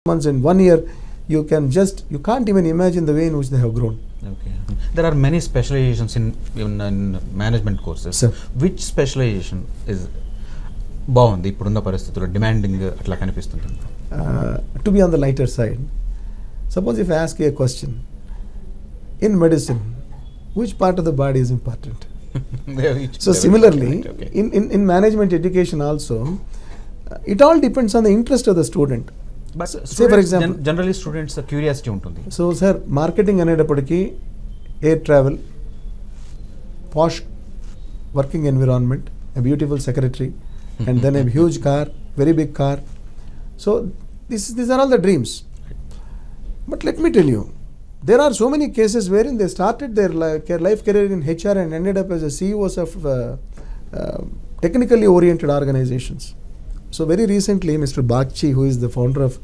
months and 1 year, you can't even imagine the way in which they have grown. Okay. There are many specializations in management courses. Sir. Which specialization is బాగుంది ఇప్పుడున్న పరిస్థితుల్లో demanding అట్లా కనిపిస్తుంది? To be on the lighter side, suppose if I ask you a question, in medicine, which part of the body is important? So similarly, okay. in management education also, it all depends on the interest of the student. But say for example, generally students curiosity ఉంటుంది. So sir, marketing అనేటప్పటికి air travel, posh working environment, a beautiful secretary, and then a huge car, very big car. So these are all the dreams. But let me tell you, there are so many cases wherein they started their life career in HR and ended up as a CEOs of technically oriented organizations. So very recently, Mr. Bagchi, who is the founder of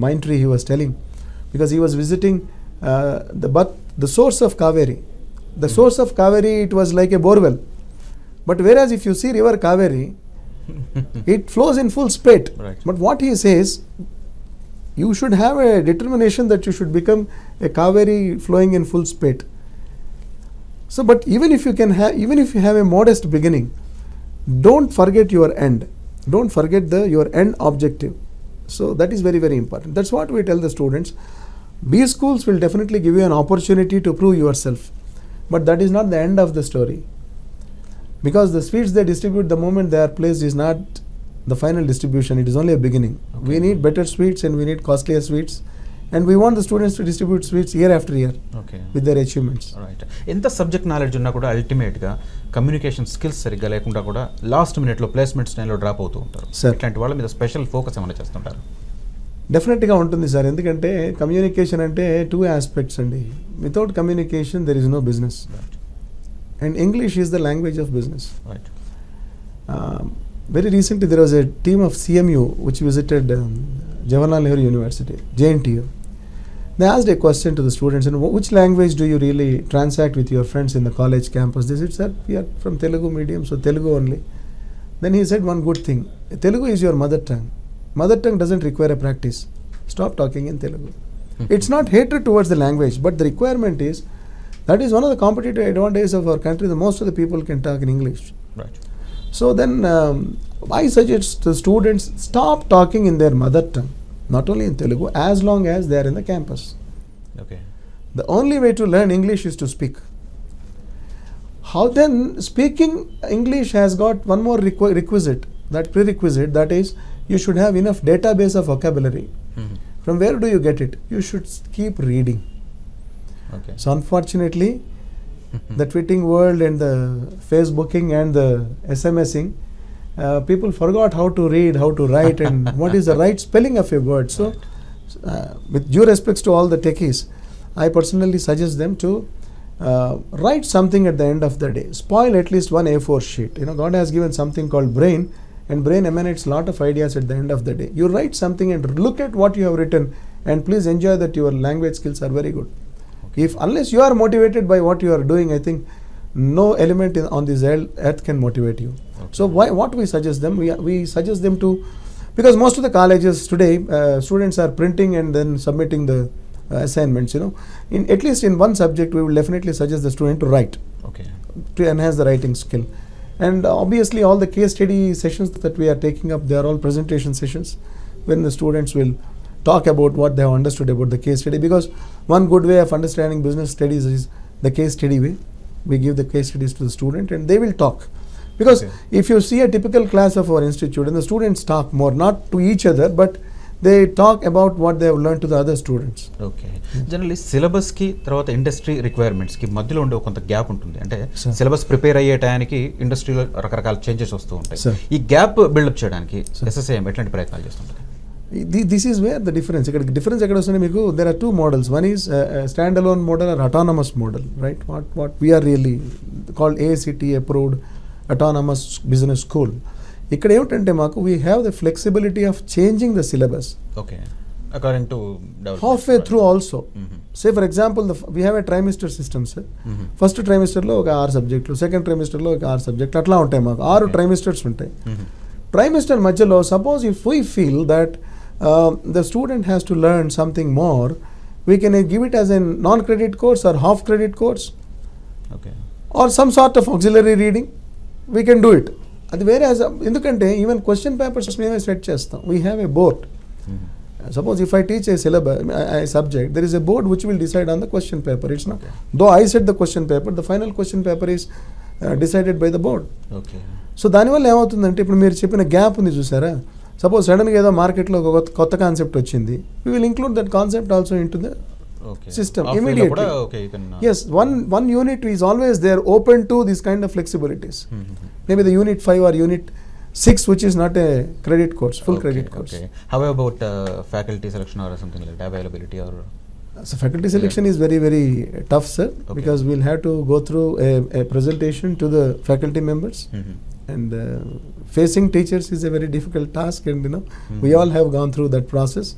Mindtree, he was telling, because he was visiting the source of Kaveri. The source of Kaveri, it was like a borewell. But whereas if you see river Kaveri, it flows in full spate. Right. But what he says, you should have a determination that you should become a Kaveri flowing in full spate. So, but even if you have a modest beginning, don't forget your end. Don't forget your end objective. So that is very, very important. That's what we tell the students. B schools will definitely give you an opportunity to prove yourself, but that is not the end of the story, because the sweets they distribute the moment they are placed is not the final distribution. It is only a beginning. Okay. We need better sweets and we need costlier sweets, and we want the students to distribute sweets year after year. Okay. With their achievements. Right. ఎంత subject knowledge ఉన్నా కూడా అల్టిమేట్గా communication skills సరిగ్గా లేకుండా కూడా last మినిట్లో placements టైంలో drop అవుతూ ఉంటారు. సార్, ఇట్లాంటి వాళ్ళ మీద స్పెషల్ ఫోకస్ ఏమైనా చేస్తుంటారు? డెఫినెట్గా ఉంటుంది సార్. ఎందుకంటే కమ్యూనికేషన్ అంటే 2 aspects అండి. Without communication there is no business, and English is the language of business. Right. Very recently there was a team of CMU which visited Jawaharlal Nehru University, JNTU. They asked a question to the students, and which language do you really transact with your friends in the college campus? They said, sir, we are from Telugu medium, so Telugu only. Then he said one good thing, Telugu is your mother tongue. Mother tongue doesn't require a practice. Stop talking in Telugu. It's not hatred towards the language, but the requirement is, that is one of the competitive advantages of our country, that most of the people can talk in English. Right. So then I suggest to students, stop talking in their mother tongue, not only in Telugu, as long as they are in the campus. Okay. The only way to learn English is to speak. How then speaking English has got one more requisite, that prerequisite, that is, you should have enough database of vocabulary. Mm-hmm. From where do you get it? You should keep reading. Okay. So unfortunately, the tweeting world and the Facebooking and the SMSing, people forgot how to read, how to write, and what is the right spelling of a word. So, with due respects to all the techies, I personally suggest them to write something at the end of the day. Spoil at least one A4 sheet. You know, God has given something called brain, and brain emanates a lot of ideas at the end of the day. You write something and look at what you have written, and please enjoy that your language skills are very good. Unless you are motivated by what you are doing, I think no element on this earth can motivate you. Okay. So what we suggest them? We suggest them to, because most of the colleges today, students are printing and then submitting the assignments. You know, at least in one subject, we will definitely suggest the student to write. Okay. To enhance the writing skill, and obviously all the case study sessions that we are taking up, they are all presentation sessions, when the students will talk about what they have understood about the case study, because one good way of understanding business studies is the case study way. We give the case studies to the student and they will talk, because okay, if you see a typical class of our institute, and the students talk more, not to each other, but they talk about what they have learned to the other students. Okay. Generally సిలబస్కి తర్వాత industry రిక్వైర్మెంట్స్కి మధ్యలో ఉండే కొంత gap ఉంటుంది. అంటే syllabus prepare అయ్యే టయానికి ఇండస్ట్రీలో రకరకాల చేంజెస్ వస్తూ ఉంటాయి. ఈ గ్యాప్ బిల్డప్ చేయడానికి SSIM ఎట్లాంటి ప్రయత్నాలు చేస్తుంటారు? This is where the difference. Difference ekkada vastunda meeku, there are 2 models. One is a standalone model or autonomous model, right? What we are really called ACT approved autonomous business school. Ikkada emtante maaku, we have the flexibility of changing the syllabus. Okay. According to halfway through also. Mm-hmm. Say for example, we have a trimester system, sir. Mm-hmm. First trimester lo oka 6 subjects, second trimester lo oka 6 subjects atla untayi maaku. 6 trimesters untayi. Trimester మధ్యలో, suppose if we feel that the student has to learn something more, we can give it as a non-credit course or half credit course, okay or some sort of auxiliary reading. We can do it. అది వేరే ఎందుకంటే even question papers మేమే set చేస్తాం. We have a board. Suppose if I teach a syllabus, a subject, there is a board which will decide on the question paper. It's not, though I set the question paper, the final question paper is decided by the board. Okay so దానివల్ల ఏమవుతుందంటే ఇప్పుడు మీరు చెప్పిన gap ఉంది చూసారా, suppose సడన్గా ఏదో మార్కెట్లో ఒక కొత్త కాన్సెప్ట్ వచ్చింది, we will include that concept also into the system immediately. Yes, one unit is always there open to this kind of flexibilities. Maybe the unit 5 or unit 6 which is not a credit course, full credit course. How about faculty selection or something like that, availability or? So faculty selection is very, very tough, sir, because we'll have to go through a presentation to the faculty members. And facing teachers is a very difficult task, and we all have gone through that process.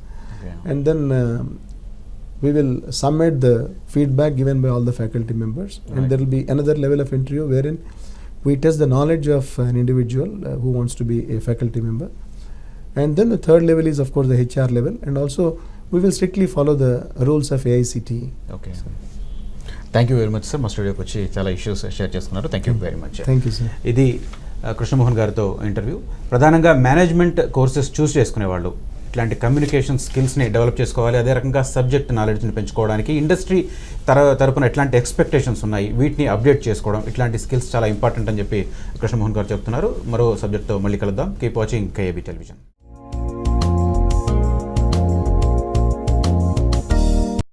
And then we will submit the feedback given by all the faculty members, and there will be another level of interview wherein we test the knowledge of an individual who wants to be a faculty member. And then the third level is of course the HR level, and also we will strictly follow the rules of AICTE. Okay. Thank you very much, sir. మా స్టూడియోకి వచ్చి చాలా issues share చేసుకున్నారు. Thank you very much. Thank you, sir. ఇది కృష్ణమోహన్ గారితో interview. ప్రధానంగా management courses చూస్ చేసుకునేవాళ్ళు ఇట్లాంటి కమ్యూనికేషన్ స్కిల్స్ని డెవలప్ చేసుకోవాలి, అదే రకంగా సబ్జెక్ట్ నాలెడ్జ్ని పెంచుకోవడానికి ఇండస్ట్రీ తరపున ఎట్లాంటి ఎక్స్పెక్టేషన్స్ ఉన్నాయి వీటిని అప్డేట్ చేసుకోవడం, ఇట్లాంటి స్కిల్స్ చాలా ఇంపార్టెంట్ అని చెప్పి కృష్ణమోహన్ గారు చెప్తున్నారు. మరో సబ్జెక్ట్తో మళ్ళీ కలుద్దాం. Keep watching KAB television.